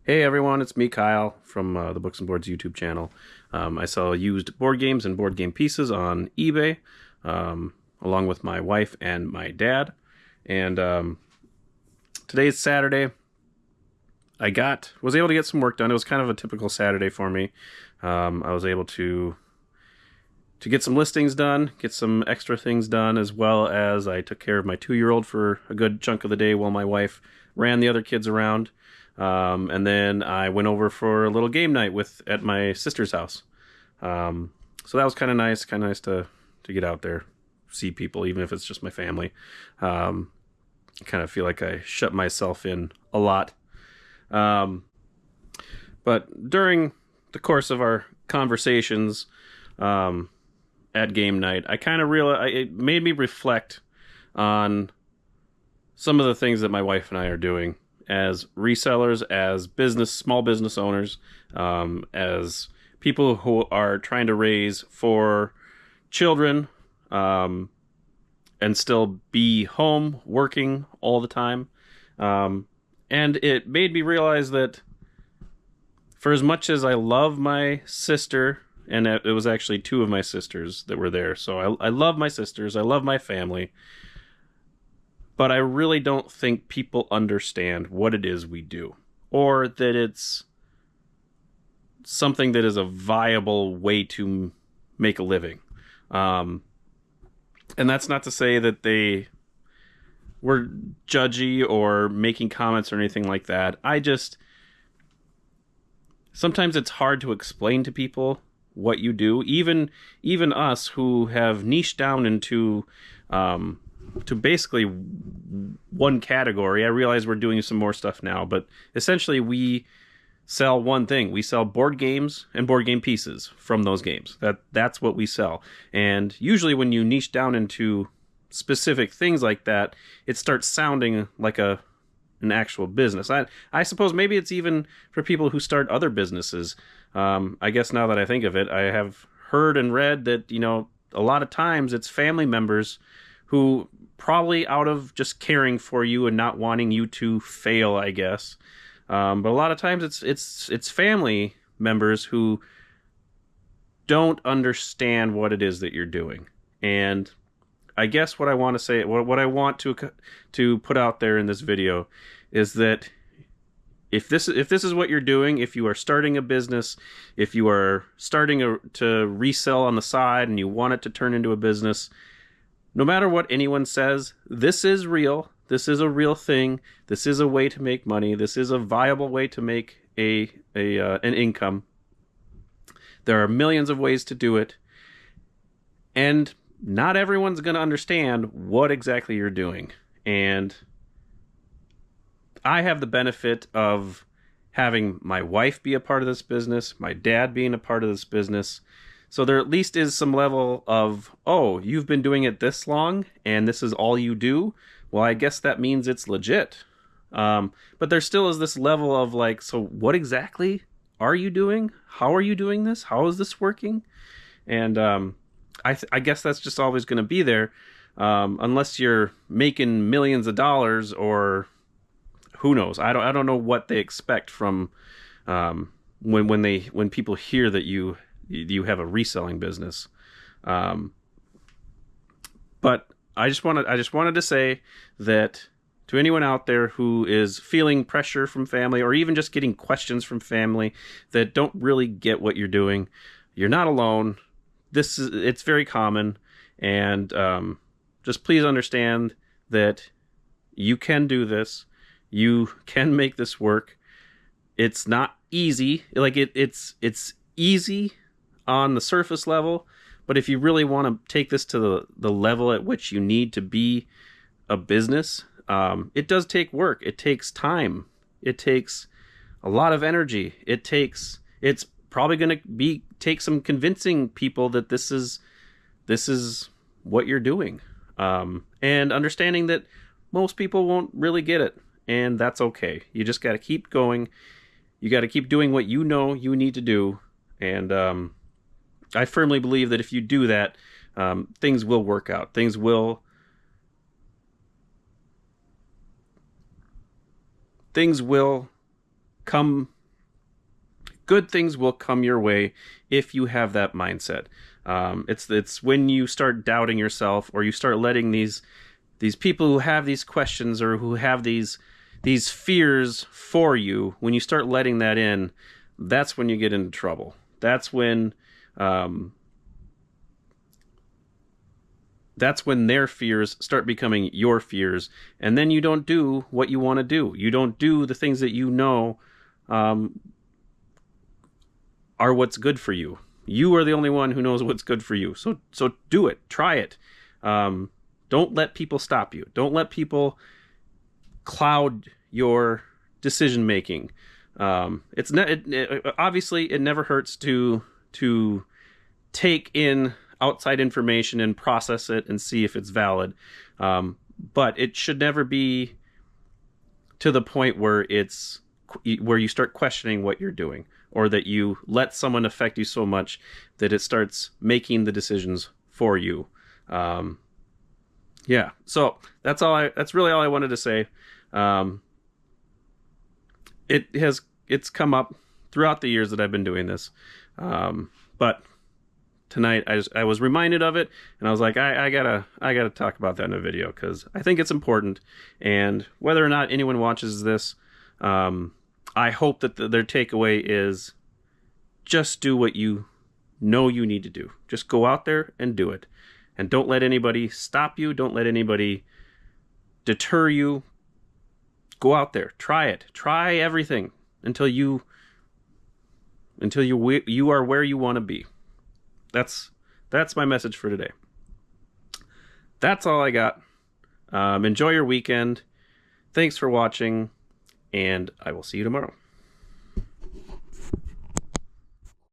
Hey everyone, it's me, Kyle, from the Books and Boards YouTube channel. I sell used board games and board game pieces on eBay, along with my wife and my dad. And today's Saturday. Was able to get some work done. It was kind of a typical Saturday for me. I was able to get some listings done, get some extra things done, as well as I took care of my 2-year-old for a good chunk of the day while my wife ran the other kids around. And then I went over for a little game night at my sister's house. So that was kind of nice to get out there, see people, even if it's just my family. I kind of feel like I shut myself in a lot. But during the course of our conversations at game night, I kind of realized it made me reflect on some of the things that my wife and I are doing as resellers, as small business owners, as people who are trying to raise 4 children, and still be home working all the time. And it made me realize that for as much as I love my sister, and it was actually 2 of my sisters that were there, so I love my sisters, I love my family, but I really don't think people understand what it is we do, or that it's something that is a viable way to make a living. And that's not to say that they were judgy or making comments or anything like that. Sometimes it's hard to explain to people what you do, even us who have niched down into to basically one category. I realize we're doing some more stuff now, but essentially we sell one thing. We sell board games and board game pieces from those games. That's what we sell. And usually when you niche down into specific things like that, it starts sounding like an actual business. I suppose maybe it's even for people who start other businesses. I guess now that I think of it, I have heard and read that, a lot of times it's family members who, probably out of just caring for you and not wanting you to fail, I guess. But a lot of times it's family members who don't understand what it is that you're doing. And I guess what I want to say, what I want to put out there in this video, is that if this is what you're doing, if you are starting a business, if you are starting to resell on the side and you want it to turn into a business, no matter what anyone says, this is real. This is a real thing. This is a way to make money. This is a viable way to make an income. There are millions of ways to do it, and not everyone's going to understand what exactly you're doing. And I have the benefit of having my wife be a part of this business, my dad being a part of this business. So there at least is some level of, oh, you've been doing it this long and this is all you do? Well, I guess that means it's legit. But there still is this level of like, so what exactly are you doing? How are you doing this? How is this working? And I guess that's just always going to be there, unless you're making millions of dollars, or who knows? I don't know what they expect from when people hear that you have a reselling business. But I just wanted to say that to anyone out there who is feeling pressure from family, or even just getting questions from family that don't really get what you're doing, you're not alone. It's very common, and just please understand that you can do this. You can make this work. It's not easy. Like it's easy on the surface level, but if you really want to take this to the level at which you need to be a business, it does take work. It takes time. It takes a lot of energy. It's probably going to take some convincing people that this is what you're doing, and understanding that most people won't really get it, and that's okay. You just got to keep going. You got to keep doing what you know you need to do, and I firmly believe that if you do that, things will work out. Things will come good things will come your way if you have that mindset. It's when you start doubting yourself, or you start letting these people who have these questions, or who have these fears for you, when you start letting that in, that's when you get into trouble. That's when their fears start becoming your fears, and then you don't do what you want to do. You don't do the things that you know are what's good for you. You are the only one who knows what's good for you. So do it. Try it. Don't let people stop you. Don't let people cloud your decision making. Obviously it never hurts to take in outside information and process it and see if it's valid. But it should never be to the point where you start questioning what you're doing, or that you let someone affect you so much that it starts making the decisions for you. Yeah. So that's really all I wanted to say. It's come up throughout the years that I've been doing this. But tonight I was reminded of it, and I was like, I gotta talk about that in a video, because I think it's important. And whether or not anyone watches this, I hope that their takeaway is just do what you know you need to do. Just go out there and do it. And don't let anybody stop you. Don't let anybody deter you. Go out there. Try it. Try everything until you are where you want to be. That's my message for today. That's all I got. Enjoy your weekend. Thanks for watching, and I will see you tomorrow.